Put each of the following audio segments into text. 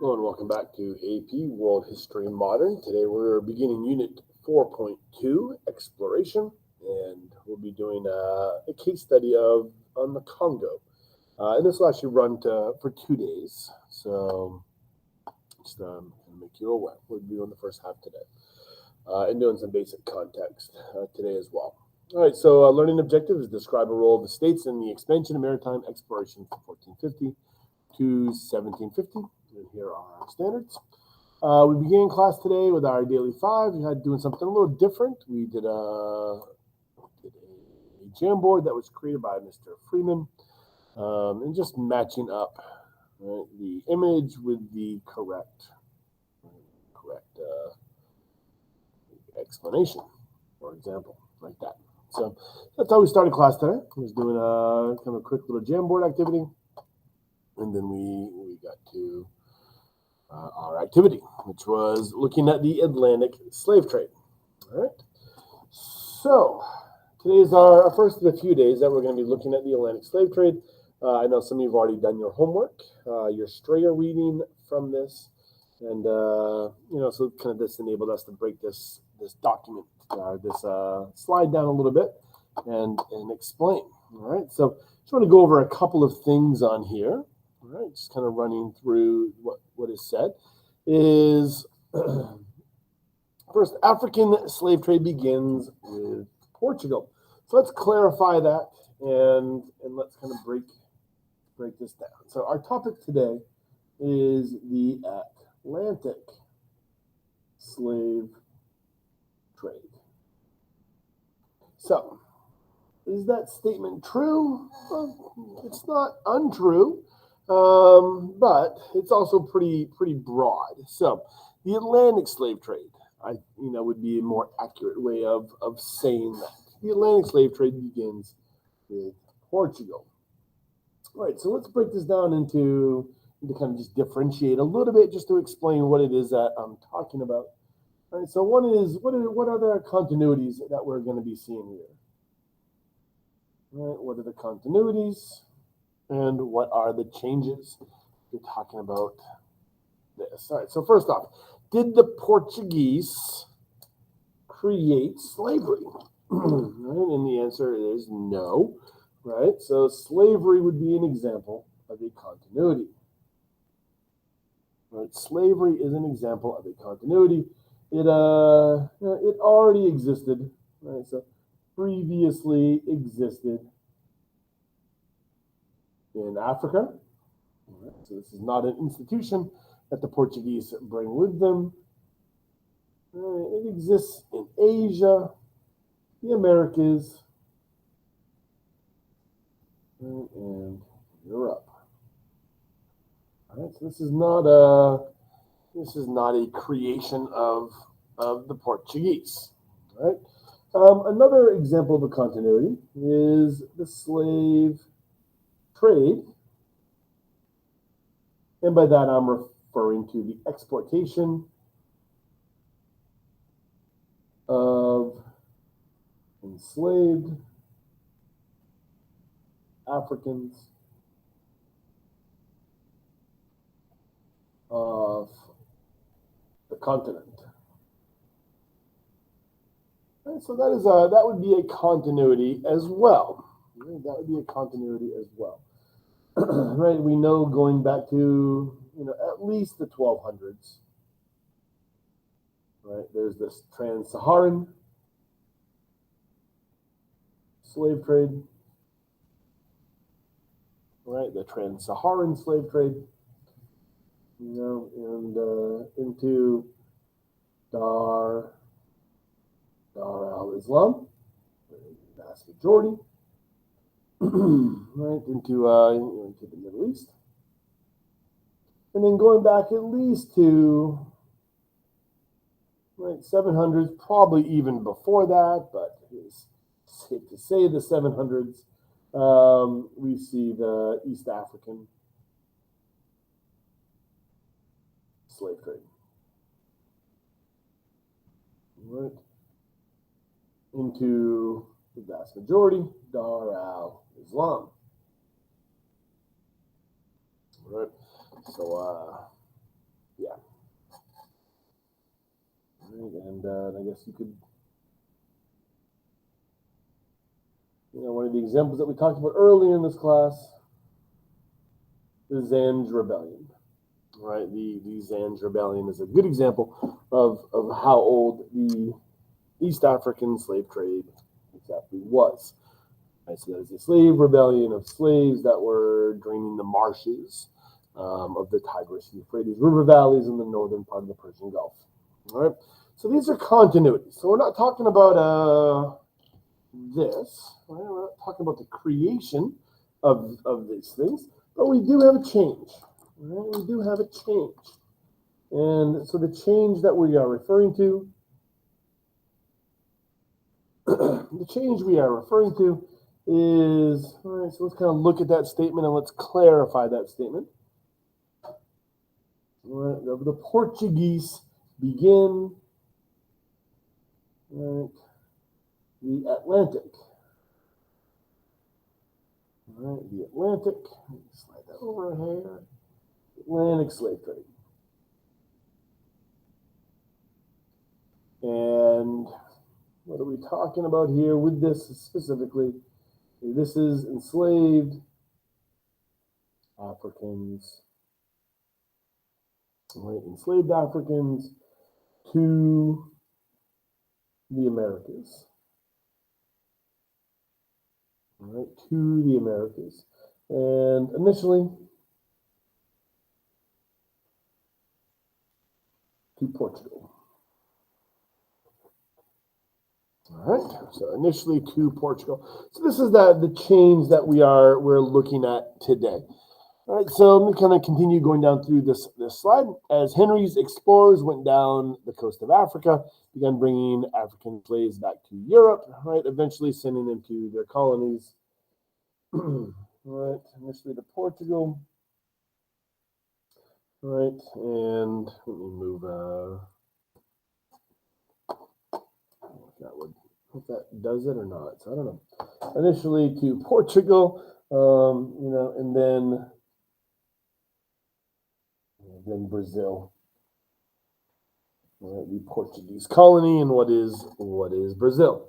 Hello and welcome back to AP World History Modern. Today we're beginning Unit 4.2, Exploration, and we'll be doing a case study on the Congo. And this will actually run for 2 days, so just to make you aware. We'll be doing the first half today and doing some basic context today as well. All right, so learning objective is describe a role of the states in the expansion of maritime exploration from 1450 to 1750. And here are our standards. We began class today with our daily 5. We had doing something a little different. We did a Jamboard that was created by Mr. Freeman, and just matching up the image with the correct explanation, for example, like that. So that's how we started class today. I was doing a kind of a quick little Jamboard activity, and then we got to our activity, which was looking at the Atlantic slave trade. All right. So today is our first of the few days that we're going to be looking at the Atlantic slave trade. I know some of you have already done your homework, your Strayer reading from this, and so kind of this enabled us to break this document, this slide down a little bit and explain. All right. So just want to go over a couple of things on here. All right, just kind of running through what is said is first, African slave trade begins with Portugal. So let's clarify that and let's kind of break this down. So our topic today is the Atlantic slave trade. So is that statement true? Well, it's not untrue. But it's also pretty broad. So the Atlantic slave trade, would be a more accurate way of saying that. The Atlantic slave trade begins with Portugal. All right, so let's break this down into kind of just differentiate a little bit, just to explain what it is that I'm talking about. All right, so one is what are the continuities that we're going to be seeing here? All right, what are the continuities? And what are the changes? We're talking about this. All right, so first off, did the Portuguese create slavery? Right, and the answer is no. Right, so slavery would be an example of a continuity. Right, slavery is an example of a continuity. It already existed. Right, so previously existed in Africa. Right, so this is not an institution that the Portuguese bring with them. It exists in Asia, the Americas, and Europe. All right, so this is not a creation of the Portuguese. All right. Another example of a continuity is the slave trade, and by that I'm referring to the exportation of enslaved Africans of the continent. And so that would be a continuity as well. Right? That would be a continuity as well. Right, we know going back to at least the 1200s. Right, there's this trans-Saharan slave trade. Right, the trans-Saharan slave trade. And into Dar al-Islam, the vast majority. Right, into the Middle East, and then going back at least to 700s, probably even before that, but it's safe to say the 700s. We see the East African slave trade. Right, into the vast majority, Dar al-Islam. Right. So Right? And I guess you could, one of the examples that we talked about earlier in this class, the Zanj Rebellion. Right, the Zanj Rebellion is a good example of how old the East African slave trade exactly was. Right, so that is a slave rebellion of slaves that were draining the marshes of the Tigris and Euphrates river valleys in the northern part of the Persian Gulf. All right, so these are continuities. So we're not talking about this. Right? We're not talking about the creation of these things, but we do have a change. Right? We do have a change. And so the change that we are referring to, the change we are referring to is, all right, so let's kind of look at that statement and let's clarify that statement. All right, the Portuguese begin, right, the Atlantic. All right, the Atlantic, slide that over here, Atlantic slave trade. And what are we talking about here with this specifically? This is enslaved Africans, right? Enslaved Africans to the Americas, right? To the Americas. And initially to Portugal. All right, so initially to Portugal. So this is the change that we're looking at today. All right, so I'm going to continue going down through this slide. As Henry's explorers went down the coast of Africa, began bringing African slaves back to Europe, right, eventually sending them to their colonies. Right, initially to Portugal. Right, and let me move, if that does it or not, so I don't know. Initially to Portugal, and then Brazil, right, the Portuguese colony, and what is Brazil?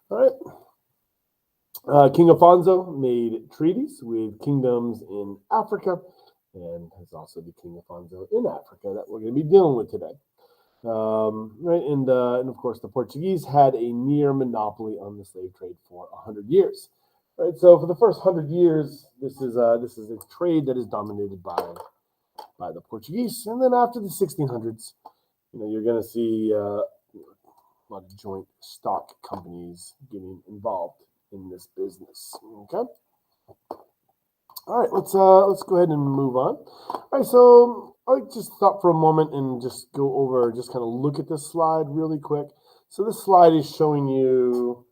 All right. King Afonso made treaties with kingdoms in Africa, and is also the King Afonso in Africa that we're going to be dealing with today. Right, and of course, the Portuguese had a near monopoly on the slave trade for 100 years. Right, so for the first 100 years, this is a trade that is dominated by the Portuguese, and then after the 1600s, you're going to see a lot of joint stock companies getting involved in this business. Okay. All right, let's go ahead and move on. All right, so I just stop for a moment and just go over, just kind of look at this slide really quick. So this slide is showing you,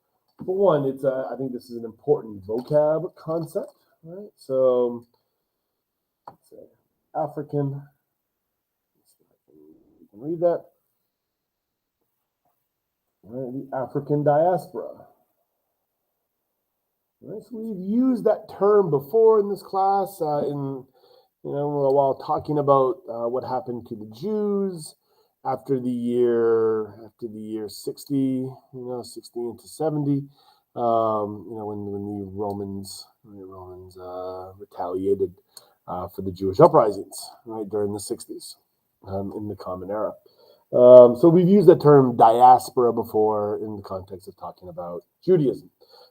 for one, it's I think this is an important vocab concept, right? So let's say African. You can read that. All right, the African diaspora. Right, so we've used that term before in this class, while talking about what happened to the Jews after the year 60, 60 into 70, when the Romans retaliated for the Jewish uprisings, right, during the 60s, in the Common Era. So we've used the term diaspora before in the context of talking about Judaism.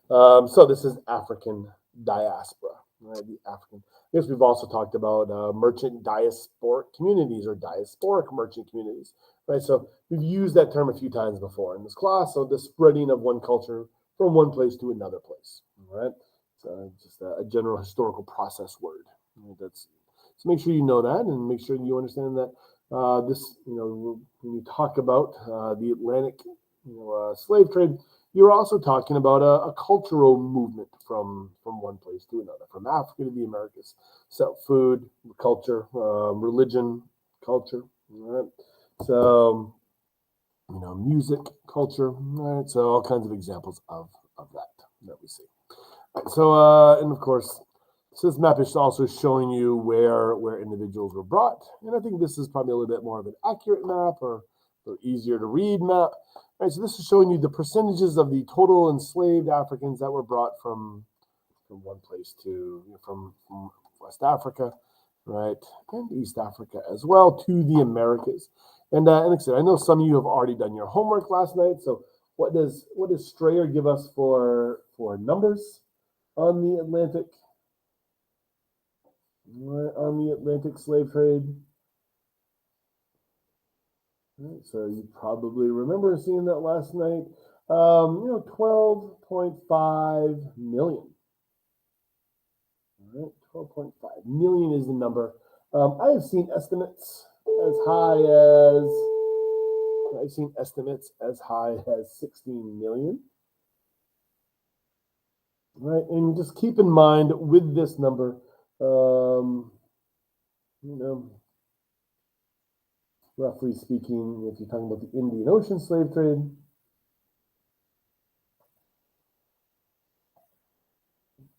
So this is African diaspora, right? The African. I guess we've also talked about merchant diasporic communities or diasporic merchant communities, right? So we've used that term a few times before in this class. So the spreading of one culture from one place to another place, all right? So just a general historical process word. Right? So make sure you know that, and make sure you understand that this, when you talk about the Atlantic, slave trade, you're also talking about a cultural movement from one place to another, from Africa to the Americas. So food, culture, religion, culture, right? So, music, culture, right? So all kinds of examples of that we see. Right, so, and of course, so this map is also showing you where individuals were brought. And I think this is probably a little bit more of an accurate map, or easier to read map. All right, so this is showing you the percentages of the total enslaved Africans that were brought from one place to, from West Africa, right, and East Africa as well, to the Americas. And like I said, I know some of you have already done your homework last night. So what does Strayer give us for numbers on the Atlantic? On the Atlantic slave trade? Right, so you probably remember seeing that last night. 12.5 million. All right, 12.5 million is the number. I have seen estimates as high as 16 million. Right, and just keep in mind with this number, roughly speaking, if you're talking about the Indian Ocean slave trade,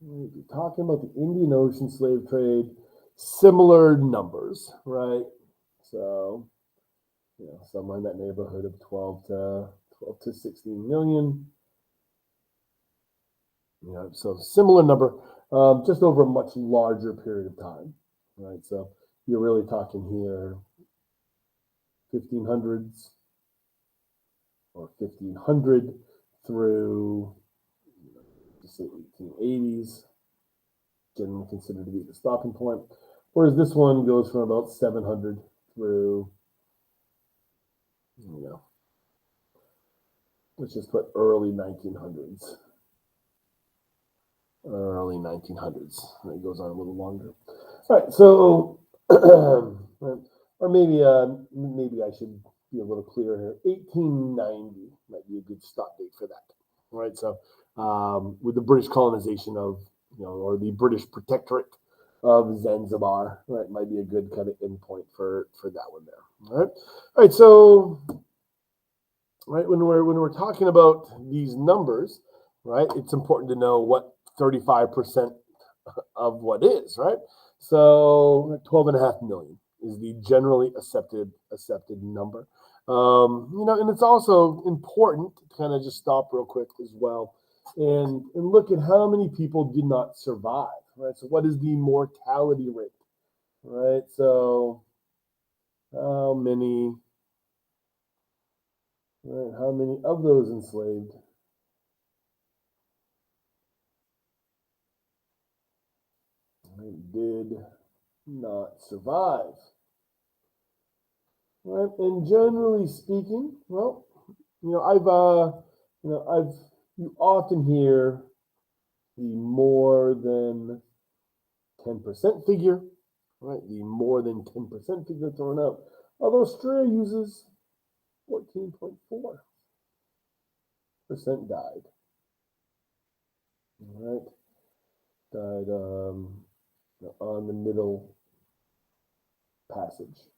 if you're talking about the Indian Ocean slave trade, similar numbers, right? So, somewhere in that neighborhood of 12 to 16 million. So similar number, just over a much larger period of time, right? So you're really talking here 1500s or 1500 through, just say 1880s, generally considered to be the stopping point. Whereas this one goes from about 700 through, let's just put early 1900s. Early 1900s. It goes on a little longer. All right, so, or maybe I should be a little clearer here. 1890 might be a good stop date for that. All right, so with the British colonization of, or the British protectorate of Zanzibar, right, might be a good kind of endpoint for that one there. All right, so, right, when we're talking about these numbers, right, it's important to know what 35% of what is, right? So 12.5 million is the generally accepted number. And it's also important to kind of just stop real quick as well and look at how many people did not survive, right? So what is the mortality rate, right? So how many of those enslaved did not survive? Right, and generally speaking, well, you often hear the more than 10% figure, right? The more than 10% figure thrown out. Although Strayer uses 14.4% died. All right, died on the Middle Passage.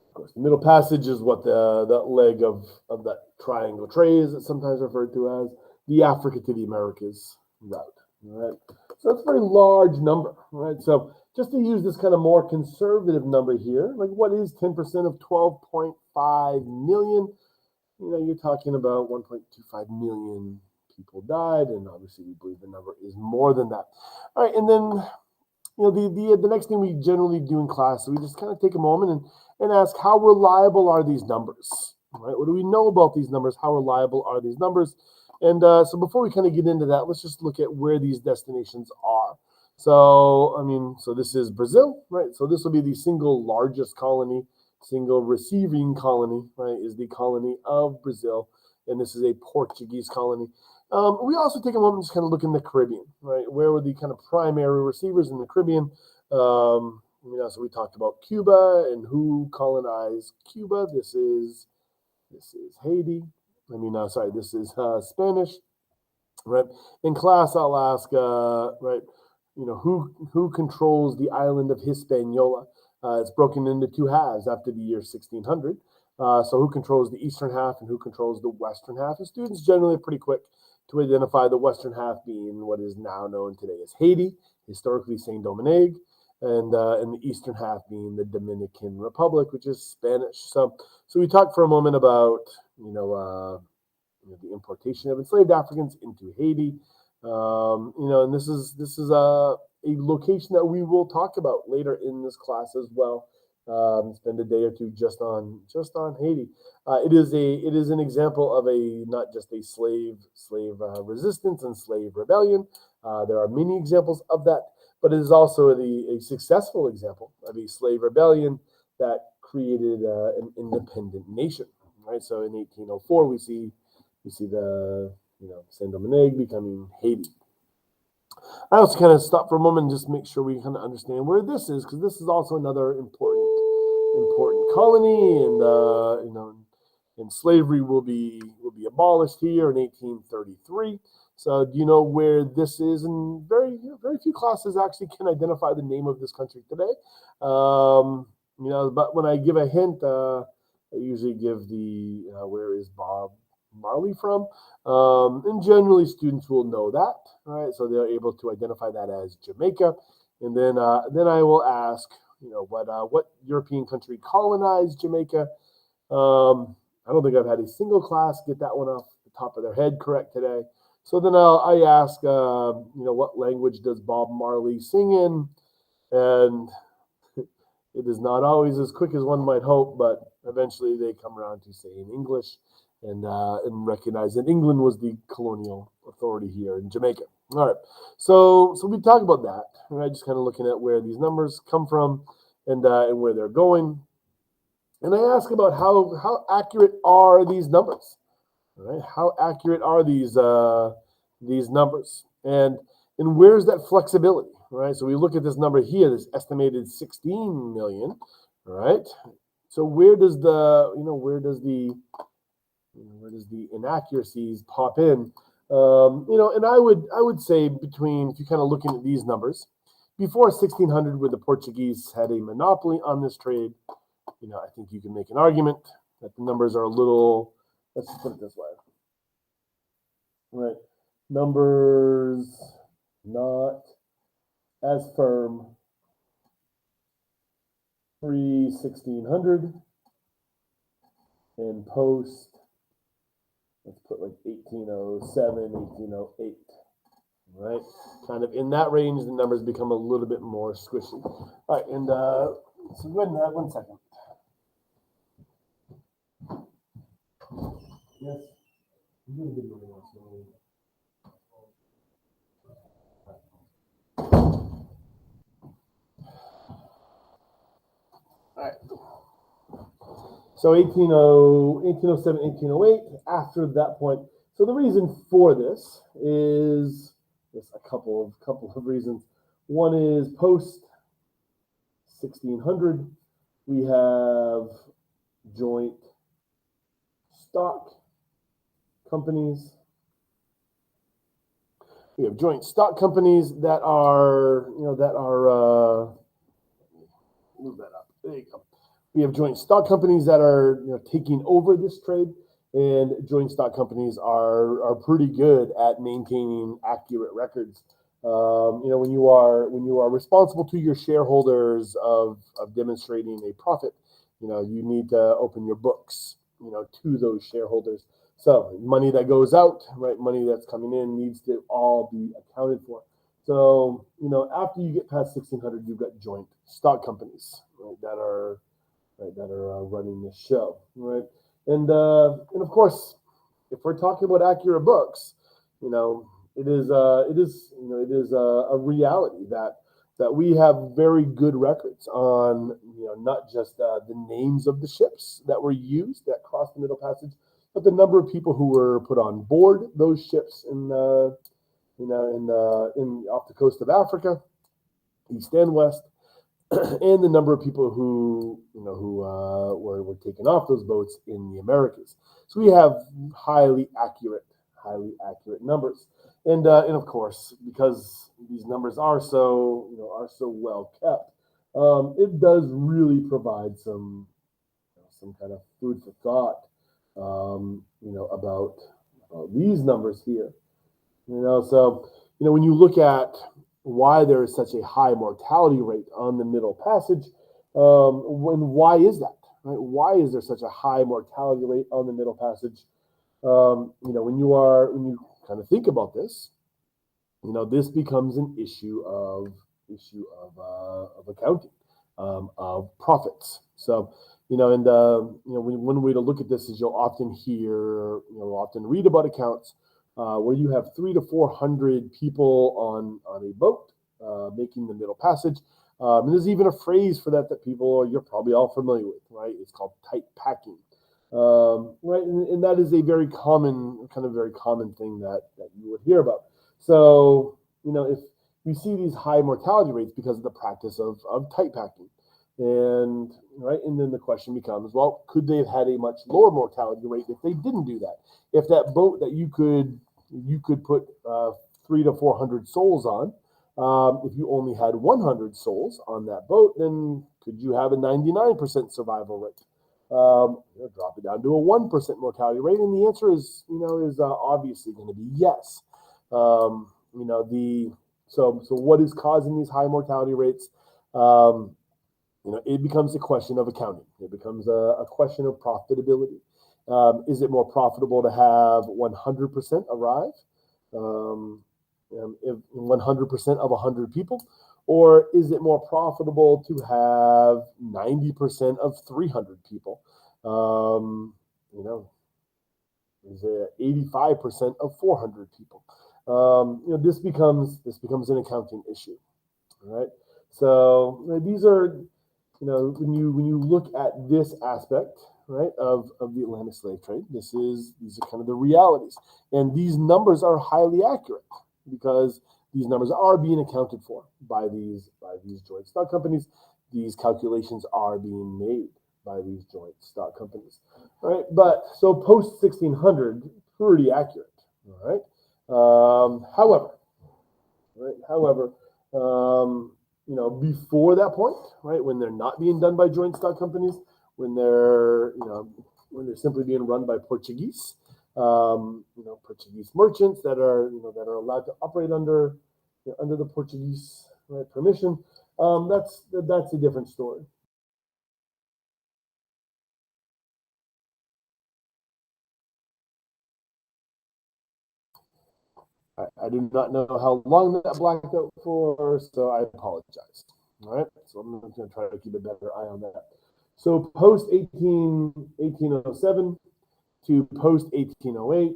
Of course, the Middle Passage is what that leg of that triangle tray is sometimes referred to as the Africa to the Americas route. All right, so it's a very large number. All right, so just to use this kind of more conservative number here, like what is 10% of 12.5 million? You're talking about 1.25 million people died, and obviously we believe the number is more than that. All right, and then the next thing we generally do in class, so we just kind of take a moment and ask, how reliable are these numbers? Right? What do we know about these numbers? How reliable are these numbers? And so before we kind of get into that, let's just look at where these destinations are. So, so this is Brazil, right? So this will be the single largest colony, single receiving colony, right, is the colony of Brazil. And this is a Portuguese colony. We also take a moment to just kind of look in the Caribbean, right? Where were the kind of primary receivers in the Caribbean? So we talked about Cuba and who colonized Cuba. This is Haiti. This is Spanish, right? In class, I'll ask, right, who controls the island of Hispaniola? It's broken into two halves after the year 1600. So who controls the eastern half and who controls the western half? And students generally are pretty quick to identify the western half being what is now known today as Haiti, historically Saint-Domingue, and the eastern half being the Dominican Republic, which is Spanish. So we talked for a moment about the importation of enslaved Africans into Haiti. And this is a location that we will talk about later in this class as well. Spend a day or two just on Haiti. It is an example of not just a slave resistance and slave rebellion. There are many examples of that, but it is also a successful example of a slave rebellion that created an independent nation. Right. So in 1804, we see the Saint Domingue becoming Haiti. I also kind of stop for a moment and just make sure we kind of understand where this is, because this is also another important colony, and slavery will be abolished here in 1833. So do you know where this is? And very few classes actually can identify the name of this country today. But when I give a hint, I usually give the where is Bob Marley from, and generally students will know that, right? So they're able to identify that as Jamaica, and then I will ask, what European country colonized Jamaica? I don't think I've had a single class get that one off the top of their head correct today. So then I ask, what language does Bob Marley sing in? And it is not always as quick as one might hope, but eventually they come around to saying English and recognize that England was the colonial authority here in Jamaica. All right, so we talk about that, right? Just kind of looking at where these numbers come from and where they're going. And I ask about how accurate are these numbers, right? How accurate are these numbers, and where's that flexibility, right? So we look at this number here, this estimated 16 million, right? So where does the inaccuracies pop in? And I would say between, if you're kind of looking at these numbers, before 1600, where the Portuguese had a monopoly on this trade, I think you can make an argument that the numbers are a little, let's put it this way, right? Numbers not as firm pre-1600 and post, let's put like 1807, 1808, right? Kind of in that range, the numbers become a little bit more squishy. All right, and so go ahead and add 1 second. Yes. I'm doing a video right now, so. All right. So 1807, 1808, after that point. So the reason for this is just a couple of reasons. One is post 1600, we have joint stock companies. We have joint stock companies that are, move that up. There you go. We have joint stock companies that are taking over this trade, and joint stock companies are pretty good at maintaining accurate records. When you are responsible to your shareholders of demonstrating a profit, you need to open your books, to those shareholders. So money that goes out, right, money that's coming in needs to all be accounted for. So, after you get past 1600, you've got joint stock companies, right, that are running the show, right? And of course, if we're talking about accurate books, it is a reality that we have very good records on, not just the names of the ships that were used that crossed the Middle Passage, but the number of people who were put on board those ships in off the coast of Africa, east and west, and the number of people who were taken off those boats in the Americas. So we have highly accurate numbers, and of course, because these numbers are so well kept, it does really provide some kind of food for thought, about these numbers here. So when you look at why there is such a high mortality rate on the Middle Passage. Why is that? Right? Why is there such a high mortality rate on the Middle Passage? When you kind of think about this, this becomes an issue of accounting, of profits. So, one way to look at this is you'll often often read about accounts where you have 300 to 400 people on a boat making the Middle Passage. And there's even a phrase for that you're probably all familiar with, right? It's called tight packing. Right, and that is a very common thing that you would hear about. So, if we see these high mortality rates because of the practice of tight packing, and then the question becomes, well, could they have had a much lower mortality rate if they didn't do that? If that boat that you could put 300 to 400 souls on, if you only had 100 souls on that boat, then could you have a 99% survival rate? Drop it down to a 1% mortality rate, and the answer is obviously going to be yes. So what is causing these high mortality rates? It becomes a question of accounting. It becomes a question of profitability. Is it more profitable to have 100% arrive, if 100% of 100 people? Or is it more profitable to have 90% of 300 people? Is it 85% of 400 people? This becomes an accounting issue, all right? So these are, when you look at this aspect, right, of the Atlantic slave trade, these are kind of the realities, and these numbers are highly accurate because these numbers are being accounted for by these joint stock companies. These calculations are being made by these joint stock companies, right? But so post 1600, pretty accurate, all right? However, before that point, right, when they're not being done by joint stock companies, when they're simply being run by Portuguese, Portuguese merchants that are allowed to operate under the Portuguese permission. That's a different story. I do not know how long that blacked out for, so I apologize. All right, so I'm going to try to keep a better eye on that. So post 1807 to post 1808.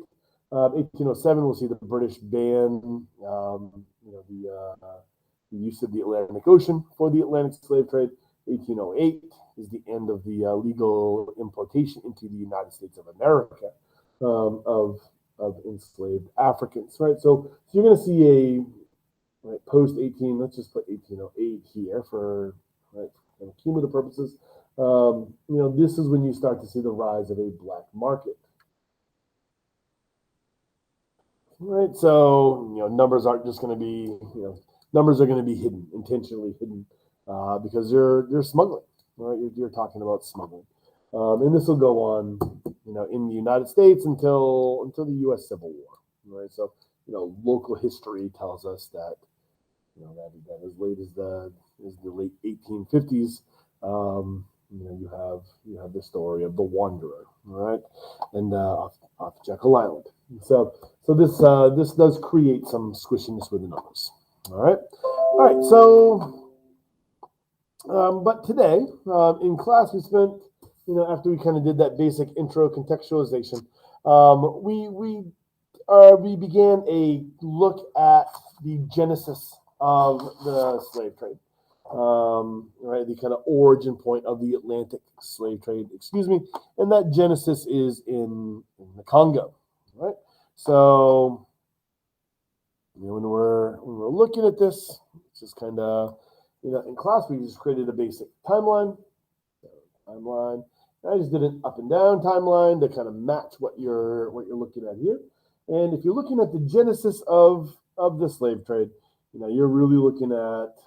1807, we'll see the British ban the use of the Atlantic Ocean for the Atlantic slave trade. 1808 is the end of the legal importation into the United States of America of enslaved Africans, right? So you're going to see a post 18. Let's just put 1808 here for cumulative purposes. This is when you start to see the rise of a black market. Right, so numbers aren't just going to be numbers are going to be hidden, intentionally hidden, because they're smuggling. Right, you're talking about smuggling, and this will go on, in the United States until the U.S. Civil War. Right, so local history tells us that that as late as the late 1850s, you have the story of the Wanderer, right, and off Jekyll Island. So this does create some squishiness with the numbers. All right. So, but today in class we spent, after we kind of did that basic intro contextualization, we began a look at the genesis of the slave trade. Right, the kind of origin point of the Atlantic slave trade, and that genesis is in the Congo, right? So, when we're looking at this, it's just kind of, in class we just created a basic timeline. I just did an up and down timeline to kind of match what you're looking at here. And if you're looking at the genesis of the slave trade, you're really looking at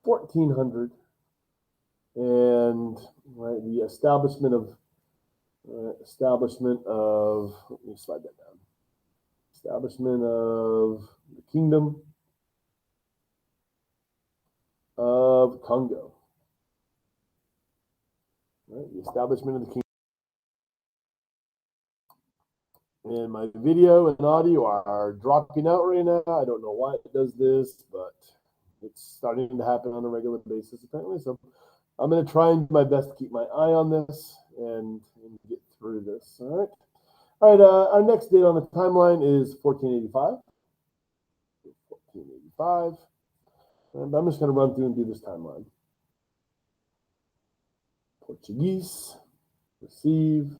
1400 and the establishment of let me slide that down. establishment of the Kingdom of Congo. Right, the establishment of the kingdom. And my video and audio are dropping out right now. I don't know why it does this, but it's starting to happen on a regular basis apparently. So I'm going to try and do my best to keep my eye on this and get through this. All right. All right. Our next date on the timeline is 1485. 1485. And I'm just going to run through and do this timeline. Portuguese, receive.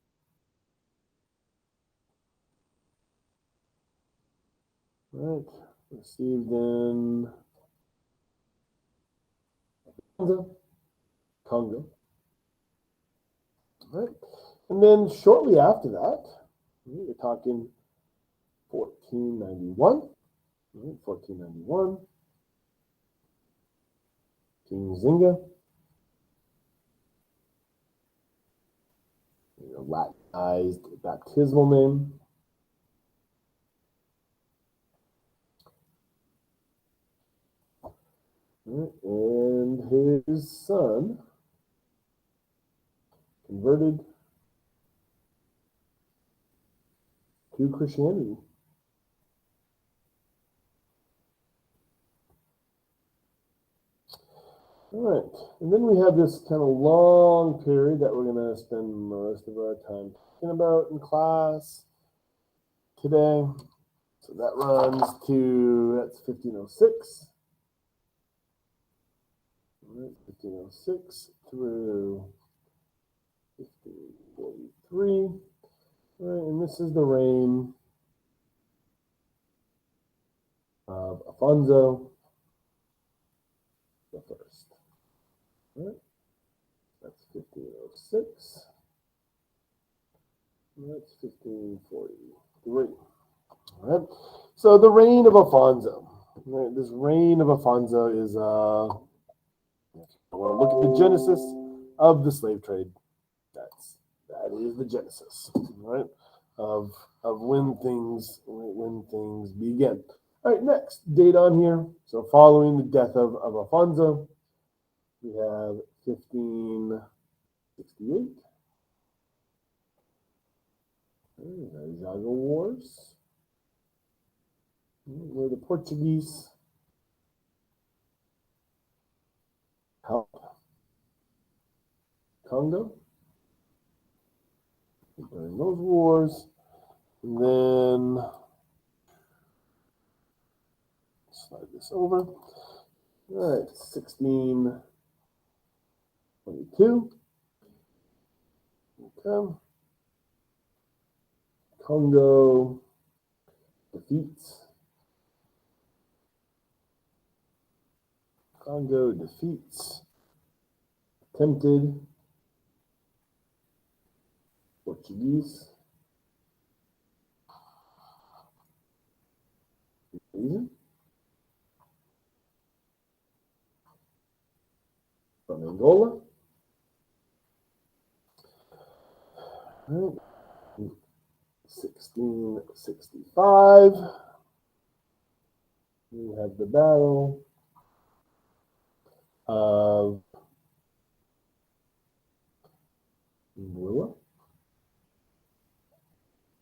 All right, received in Congo. All right, and then shortly after that, we're talking 1491. All right, 1491. King Zinga. Latinized baptismal name. And his son converted to Christianity. All right, and then we have this kind of long period that we're going to spend most of our time talking about in class today. So that runs to, that's 1506. All right, 1506 through 1543. All right, and this is the reign of Afonso the First. All right, that's 1506. That's 1543. All right, so the reign of Afonso. Right, this reign of Afonso is, I want to look at the genesis of the slave trade. That is the genesis, right, of when things begin. All right, next date on here. So following the death of Afonso, we have 1568. The Jago Wars, where the Portuguese help Congo during those wars. And then slide this over. All right, 1622. Okay. Congo defeats attempted Portuguese invasion from Angola. All right. 1665, we have the Battle of Angola.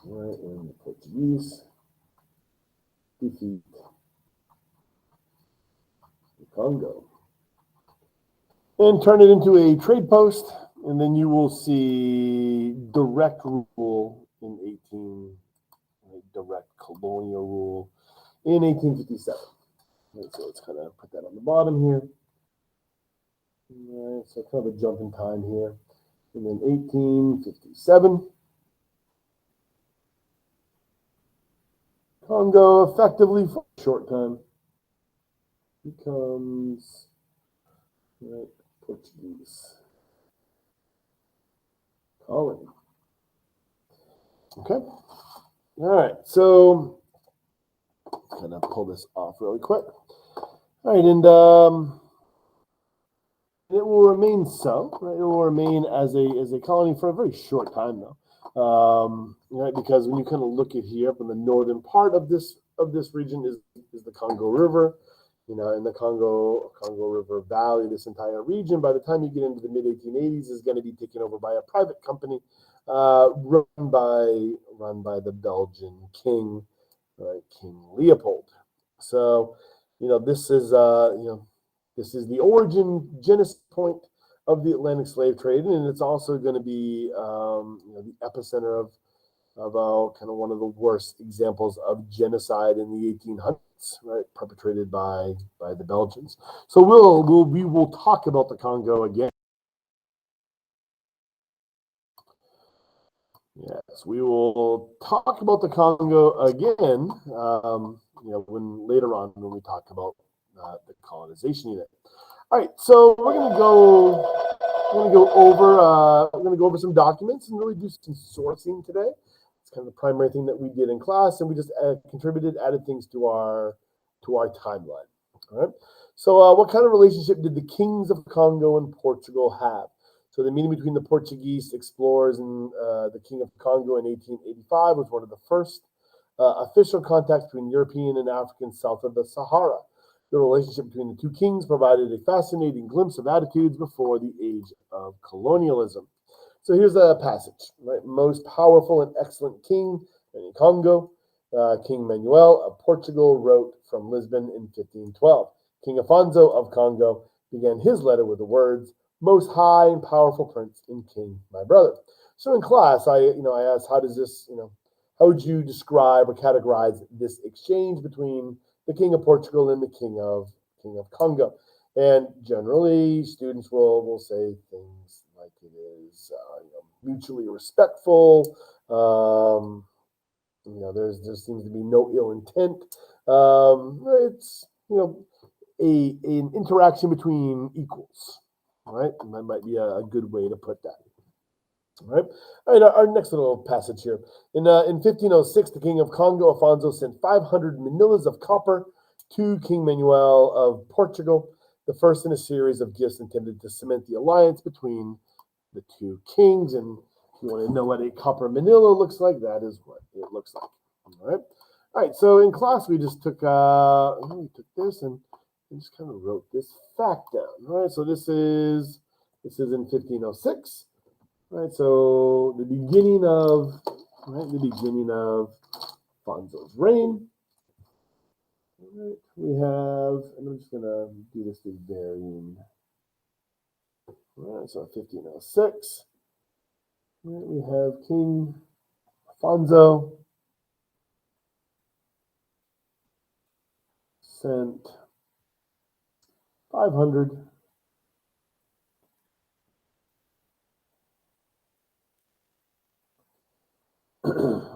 Right, and the Portuguese defeat the Congo and turn it into a trade post, and then you will see direct rule in direct colonial rule in 1857. Right, so let's kind of put that on the bottom here. All right, so kind of a jump in time here. And then 1857, Congo effectively for a short time becomes Portuguese colony. Okay. All right. So kind of pull this off really quick. All right, and it will remain so. Right? It will remain as a colony for a very short time, though. right? Because when you kind of look at here, up in the northern part of this region is the Congo River, in the Congo River Valley. This entire region, by the time you get into the mid 1880s, is going to be taken over by a private company, run by the Belgian king, King Leopold. So, this is this is the genesis point of the Atlantic slave trade, and it's also going to be the epicenter of kind of one of the worst examples of genocide in the 1800s, right, perpetrated by the Belgians. So we will talk about the Congo again. Yes, we will talk about the Congo again. When later on when we talk about the colonization unit. All right, so we're gonna go over some documents and really do some sourcing today. It's kind of the primary thing that we did in class, and we just added things to our timeline. All right. So, what kind of relationship did the kings of Congo and Portugal have? So, the meeting between the Portuguese explorers and the King of Congo in 1885 was one of the first official contacts between European and Africans south of the Sahara. The relationship between the two kings provided a fascinating glimpse of attitudes before the age of colonialism. So here's a passage, right? Most powerful and excellent king in Congo, King Manuel of Portugal wrote from Lisbon in 1512. King Afonso of Congo began his letter with the words, "Most high and powerful prince and king, my brother." So in class, I asked, how would you describe or categorize this exchange between the King of Portugal and the King of Congo? And generally, students will say things like it is mutually respectful. There seems to be no ill intent. It's an interaction between equals, right? And that might be a good way to put that. All right. Our next little passage here. In 1506, the King of Congo, Afonso, sent 500 manillas of copper to King Manuel of Portugal, the first in a series of gifts intended to cement the alliance between the two kings. And if you want to know what a copper manila looks like, that is what it looks like. All right. So in class, we just took this and just kind of wrote this fact down. All right. So this is in 1506. Right, so the beginning of Afonso's reign. Right, we have, and I'm just gonna do this to varying. All right, so 1506. Right, we have King Afonso sent 500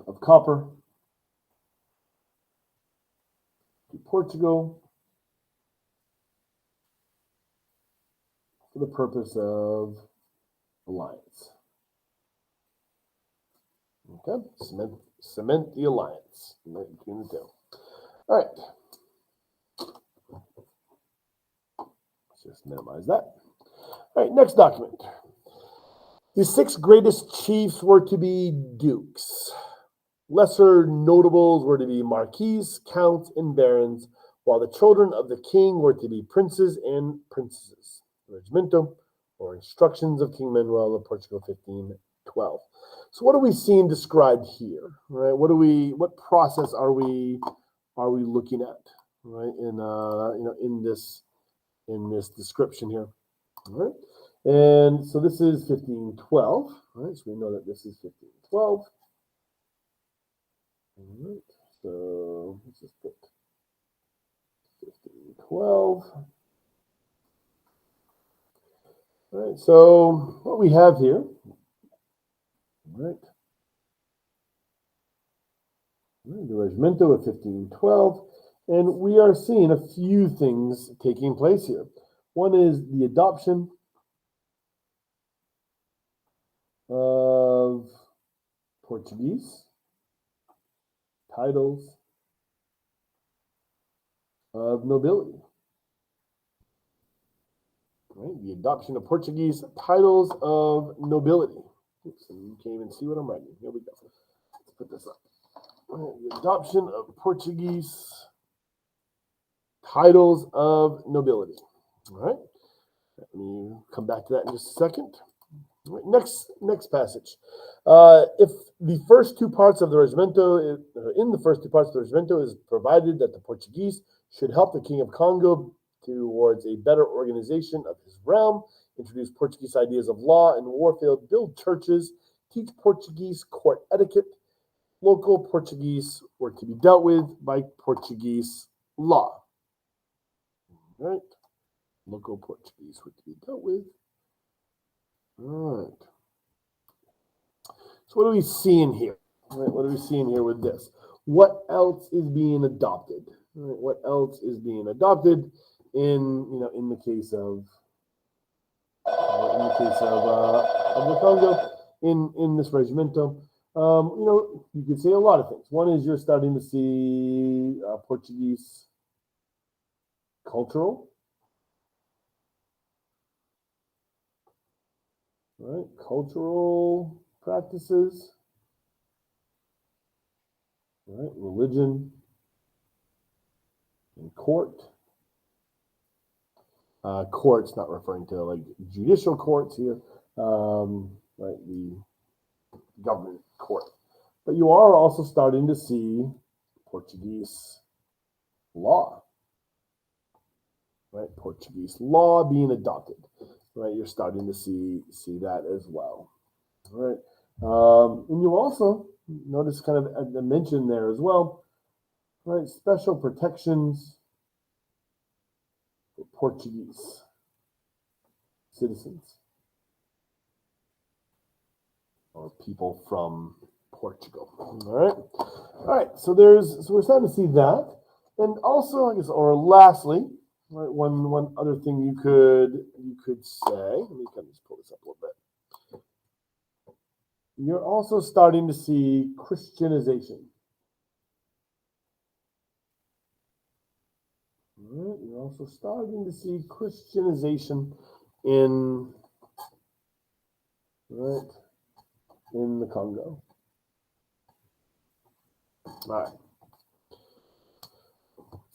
of copper to Portugal for the purpose of alliance. Okay, cement the alliance between the two. All right. Let's just minimize that. All right, next document. The 6 greatest chiefs were to be dukes. Lesser notables were to be marquis, counts, and barons, while the children of the king were to be princes and princesses. Regimento, or instructions of King Manuel of Portugal, 1512. So what are we seeing described here? Right? What process are we looking at? Right? In this description here. All right. And so this is 1512, right? So we know that this is 1512. All right. So let's just put 1512. All right. So what we have here, all right? The Regimento of 1512, and we are seeing a few things taking place here. One is the adoption of Portuguese titles of nobility. Right? The adoption of Portuguese titles of nobility. Oops, and you can't even see what I'm writing. Here we go. Let's put this up. The adoption of Portuguese titles of nobility. All right. Let me come back to that in just a second. Next passage. If the first two parts of the regimento, in the first two parts of the regimento, is provided that the Portuguese should help the King of Congo towards a better organization of his realm, introduce Portuguese ideas of law and warfare, build churches, teach Portuguese court etiquette, local Portuguese were to be dealt with by Portuguese law. All right. Local Portuguese were to be dealt with. All right. So what are we seeing here? All right, what are we seeing here with this? What else is being adopted? All right, what else is being adopted in the case of the Congo in this regimento? You could say a lot of things. One is you're starting to see Portuguese cultural, right? Cultural practices, right? Religion and court. Courts, not referring to like judicial courts here, right? The government court. But you are also starting to see Portuguese law, right? Portuguese law being adopted, right? You're starting to see that as well, right? And you also notice kind of a mention there as well, right? Special protections for Portuguese citizens or people from Portugal. All right. So we're starting to see that, and also I guess, or lastly, right, one other thing you could say. Let me kind of just pull this up a little bit. You're also starting to see Christianization. All right. You're also starting to see Christianization in the Congo. All right.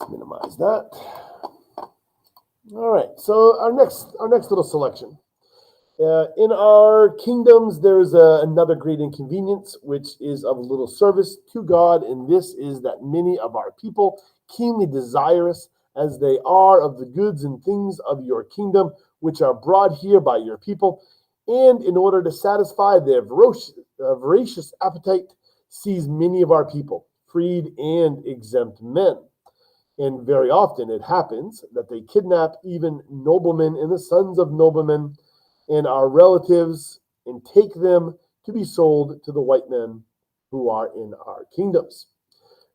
Minimize that. All right. So our next little selection. In our kingdoms, there's another great inconvenience, which is of little service to God, and this is that many of our people, keenly desirous as they are of the goods and things of your kingdom, which are brought here by your people, and in order to satisfy their voracious appetite, seize many of our people, freed and exempt men. And very often it happens that they kidnap even noblemen and the sons of noblemen and our relatives and take them to be sold to the white men who are in our kingdoms.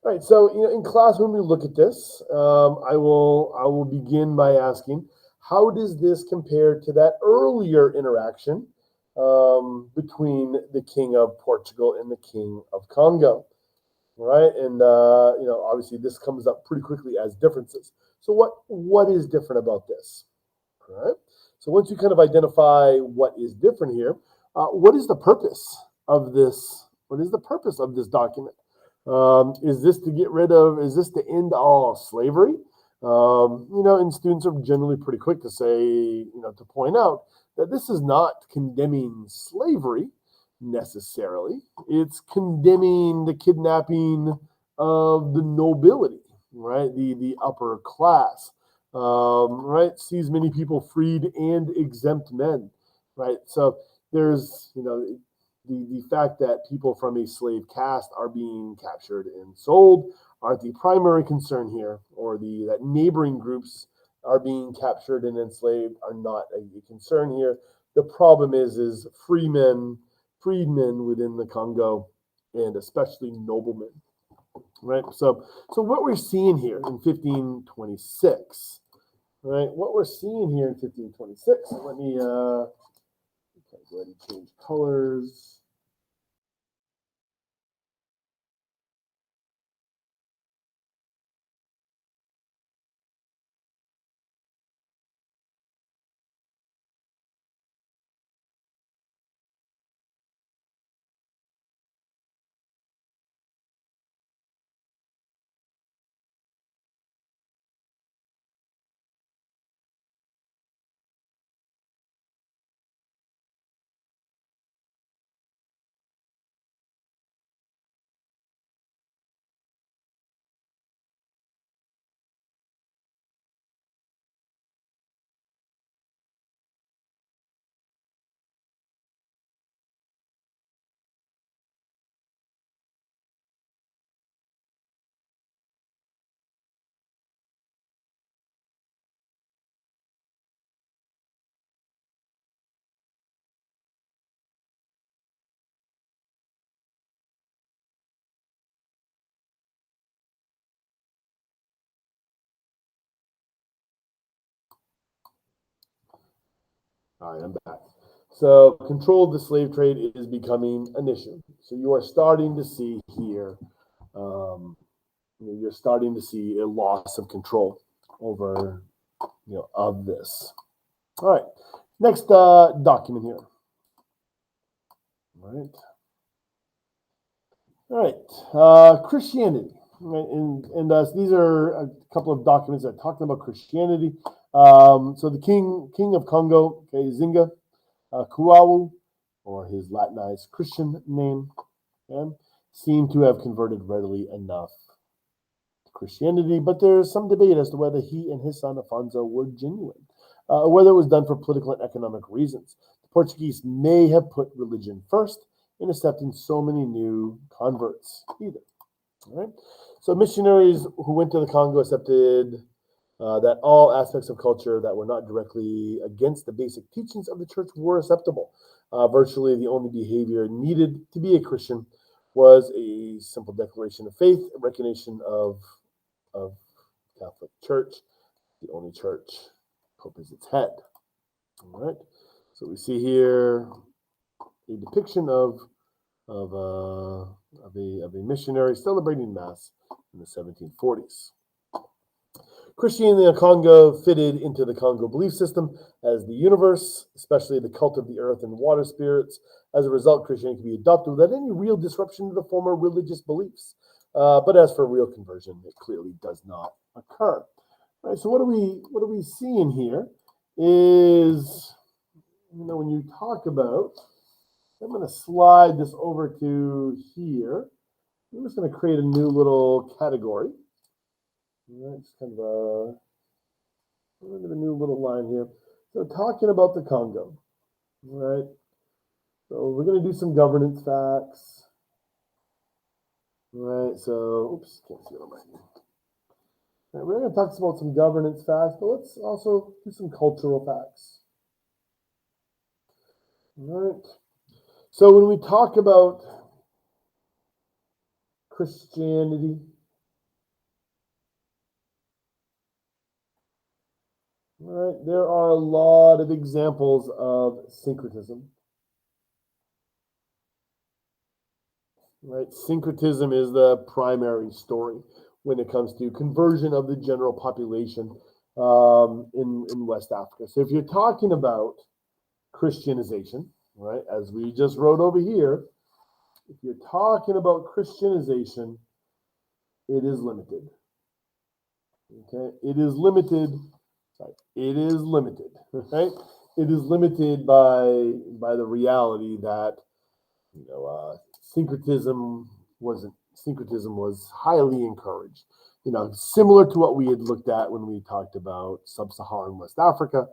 All right, so in class when we look at this, I will begin by asking, how does this compare to that earlier interaction between the king of Portugal and the king of Congo? Right, and obviously this comes up pretty quickly as differences. So what is different about this? All right. So once you kind of identify what is different here, what is the purpose of this? What is the purpose of this document? Is this to end all slavery? And students are generally pretty quick to say, to point out that this is not condemning slavery necessarily. It's condemning the kidnapping of the nobility, right? The upper class. Right, sees many people freed and exempt men, right? So there's, the fact that people from a slave caste are being captured and sold aren't the primary concern here, or that neighboring groups are being captured and enslaved are not a concern here. The problem is freedmen within the Congo, and especially noblemen, right? So what we're seeing here in 1526. Right, what we're seeing here in 1526, let me go ahead and change colors. All right, I'm back. So control of the slave trade is becoming an issue. So you are starting to see here, you're starting to see a loss of control over, of this. All right, next document here. All right, Christianity. Right, and these are a couple of documents that are talking about Christianity. So the king of Congo, okay, Zinga Kuawu, or his Latinized Christian name, okay, seemed to have converted readily enough to Christianity, but there's some debate as to whether he and his son Afonso were genuine, whether it was done for political and economic reasons. The Portuguese may have put religion first in accepting so many new converts either. All right. So missionaries who went to the Congo accepted that all aspects of culture that were not directly against the basic teachings of the church were acceptable. Virtually the only behavior needed to be a Christian was a simple declaration of faith, a recognition of Catholic Church, the only church, Pope is its head. All right. So we see here a depiction of a missionary celebrating Mass in the 1740s. Christianity in the Congo fitted into the Congo belief system as the universe, especially the cult of the earth and water spirits. As a result, Christianity can be adopted without any real disruption to the former religious beliefs. But as for real conversion, it clearly does not occur. All right, so what do we see in here is, when you talk about, I'm going to slide this over to here. I'm just going to create a new little category. It's kind of a new little line here. So talking about the Congo, right? So we're going to do some governance facts, right? So, oops, can't see what I'm writing. Right, we're going to talk about some governance facts, but let's also do some cultural facts. All right. So when we talk about Christianity, right, there are a lot of examples of syncretism. Right, syncretism is the primary story when it comes to conversion of the general population in West Africa. So if you're talking about Christianization, right, as we just wrote over here, if you're talking about Christianization, it is limited. Okay, it is limited. Sorry, it is limited. Right, it is limited by the reality that syncretism was highly encouraged. Similar to what we had looked at when we talked about sub-Saharan West Africa,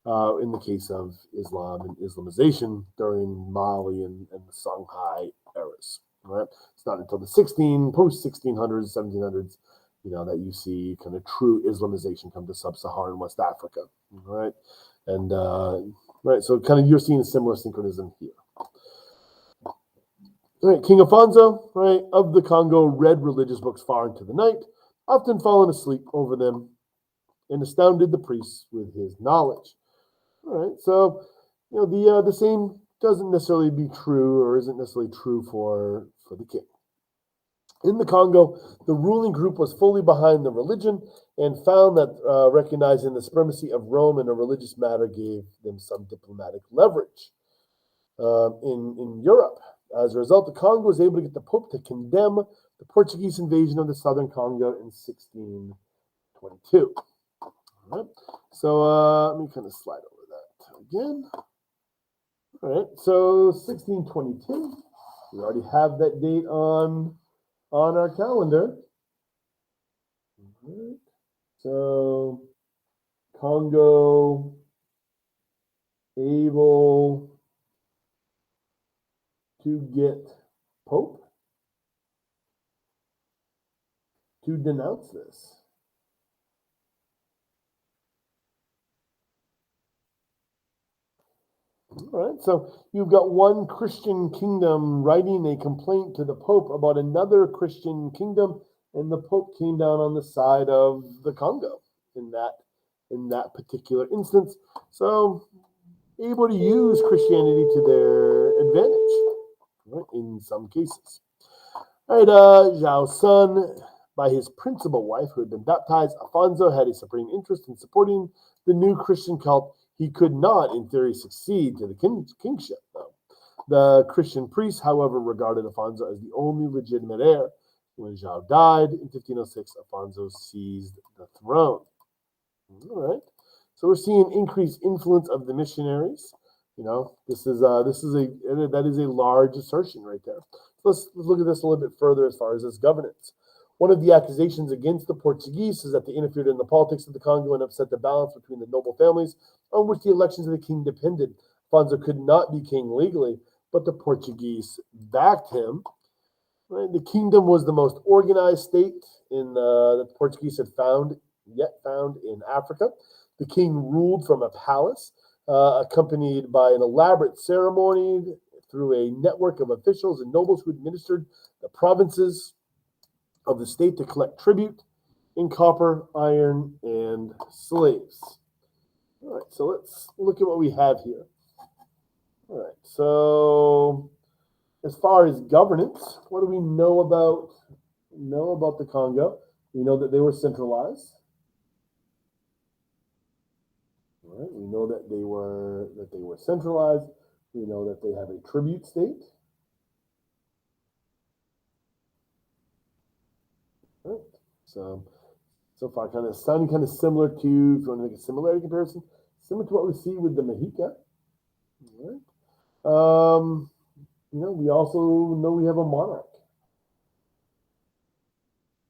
in the case of Islam and Islamization during Mali and the Songhai eras. Right? It's not until the post-1600s, 1700s, that you see kind of true Islamization come to sub-Saharan West Africa. Right? And right, so kind of you're seeing a similar syncretism here. All right, King Afonso, right, of the Congo, read religious books far into the night, often falling asleep over them, and astounded the priests with his knowledge. All right, so the same doesn't necessarily be true, or isn't necessarily true for the king. In the Congo, the ruling group was fully behind the religion and found that recognizing the supremacy of Rome in a religious matter gave them some diplomatic leverage in Europe. As a result, the Congo was able to get the Pope to condemn the Portuguese invasion of the southern Congo in 1622. All right. So let me kind of slide over that again. All right. So 1622. We already have that date on our calendar. All right. So Congo able to get Pope to denounce this. All right, so you've got one Christian kingdom writing a complaint to the Pope about another Christian kingdom, and the Pope came down on the side of the Congo in that particular instance. So able to use Christianity to their advantage, right, in some cases. All right, Zhao's son, by his principal wife, who had been baptized, Alfonso had a supreme interest in supporting the new Christian cult. He could not, in theory, succeed to the kingship, though. The Christian priests, however, regarded Alfonso as the only legitimate heir. When Zhao died in 1506, Alfonso seized the throne. All right. So we're seeing increased influence of the missionaries. You know, that is a large assertion right there. So let's look at this a little bit further as far as its governance. One of the accusations against the Portuguese is that they interfered in the politics of the Congo and upset the balance between the noble families on which the elections of the king depended. Alfonso could not be king legally, but the Portuguese backed him. Right? The kingdom was the most organized state that the Portuguese had found in Africa. The king ruled from a palace, accompanied by an elaborate ceremony through a network of officials and nobles who administered the provinces of the state to collect tribute in copper, iron, and slaves. All right, so let's look at what we have here. All right, so as far as governance, what do we know about the Congo? We know that they were centralized. All right, we know that they were centralized. We know that they have a tribute state. All right, so far sounding kind of similar to, if you want to make a similarity comparison, similar to what we see with the Mahika. All right. We also know we have a monarch.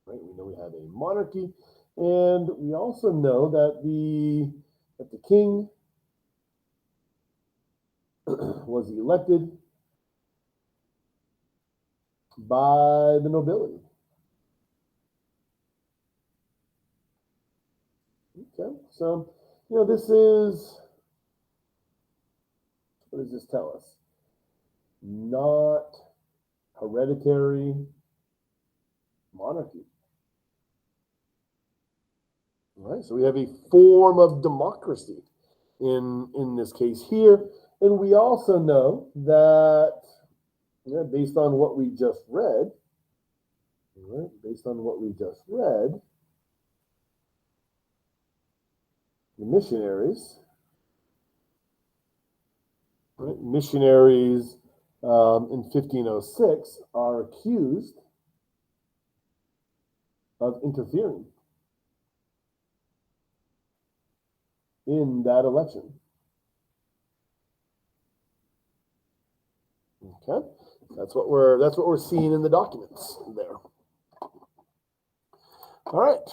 Right? We know we have a monarchy, and we also know that the king was elected by the nobility. Okay, so this is, what does this tell us? Not hereditary monarchy. All right, so we have a form of democracy in this case here, and we also know that based on what we just read, the missionaries, in 1506 are accused of interfering in that election. Okay, that's what we're seeing in the documents there. All right.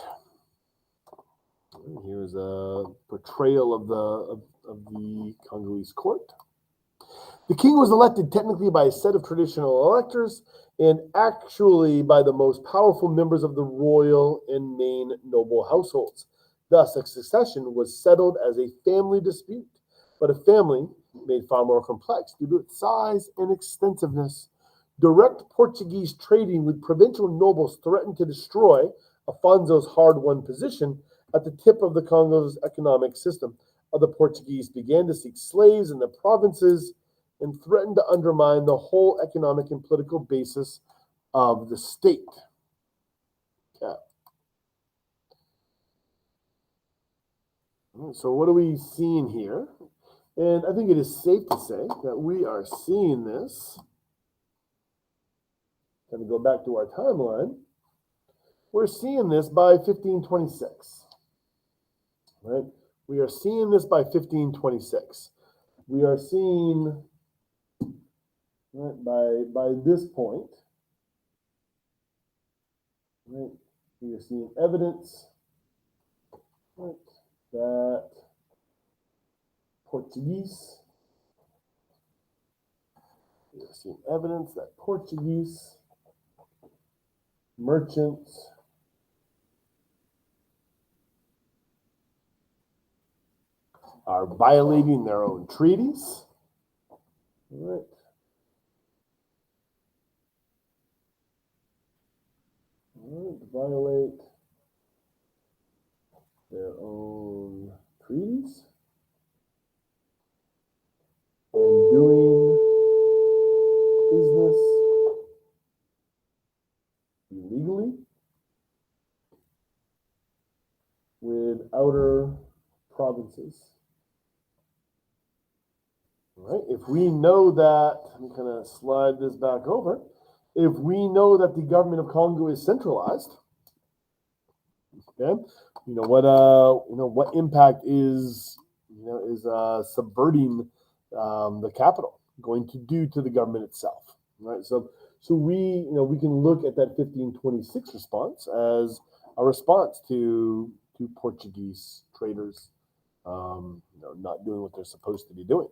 Here's a portrayal of the Congolese court. The king was elected technically by a set of traditional electors and actually by the most powerful members of the royal and main noble households. Thus, a succession was settled as a family dispute, but a family made far more complex due to its size and extensiveness. Direct Portuguese trading with provincial nobles threatened to destroy Afonso's hard-won position at the tip of the Congo's economic system. The Portuguese began to seek slaves in the provinces and threatened to undermine the whole economic and political basis of the state. Okay. So what are we seeing here? And I think it is safe to say that we are seeing this. Kind of go back to our timeline. We're seeing this by 1526. Right? We are seeing this by 1526. We are seeing, right, by this point, right, we are seeing evidence, right, that Portuguese, we are seeing evidence that Portuguese merchants are violating their own treaties. All right. Violate their own treaties. consequences. Right? If we know that, let me kind of slide this back over. If we know that the government of Congo is centralized, okay, what impact is subverting the capital going to do to the government itself, right? So we can look at that 1526 response as a response to Portuguese traders, not doing what they're supposed to be doing.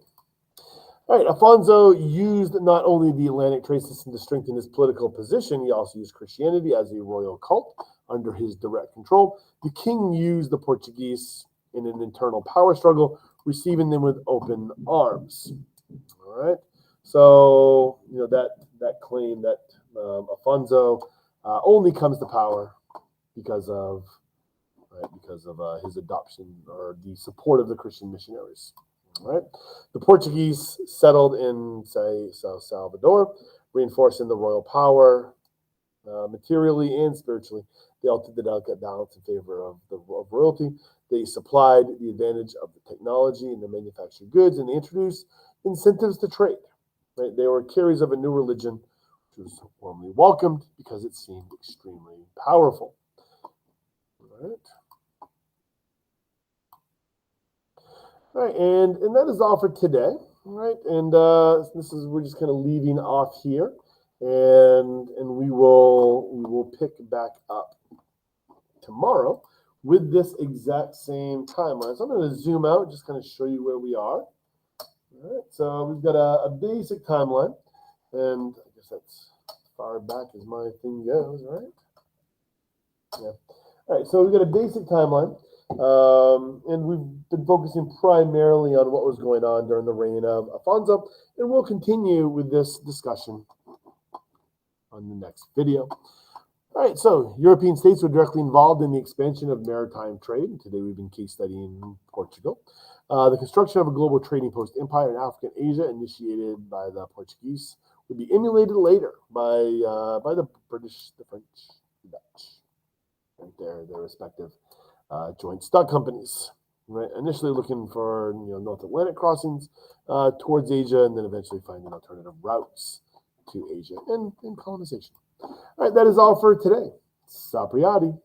All right, Afonso used not only the Atlantic trade system to strengthen his political position, he also used Christianity as a royal cult under his direct control. The king used the Portuguese in an internal power struggle, receiving them with open arms. All right, so that claim that Afonso only comes to power because of his adoption or the support of the Christian missionaries. Right. The Portuguese settled in, say, South Salvador, reinforcing the royal power materially and spiritually. They altered the delicate balance in favor of royalty. They supplied the advantage of the technology and the manufactured goods, and they introduced incentives to trade. Right. They were carriers of a new religion, which was warmly welcomed because it seemed extremely powerful. All right. All right, and that is all for today, right? And we're just kind of leaving off here, and we will pick back up tomorrow with this exact same timeline. So I'm going to zoom out, just kind of show you where we are. All right, so we've got a basic timeline, and I guess that's as far back as my thing goes, right? Yeah. All right, so we've got a basic timeline. And we've been focusing primarily on what was going on during the reign of Afonso, and we'll continue with this discussion on the next video. All right, so European states were directly involved in the expansion of maritime trade. Today we've been case studying Portugal. The construction of a global trading post empire in Africa and Asia, initiated by the Portuguese, would be emulated later by the British, the French, the Dutch, and their respective joint stock companies, right? Initially looking for North Atlantic crossings towards Asia, and then eventually finding alternative routes to Asia and colonization. All right, that is all for today. Sapriati.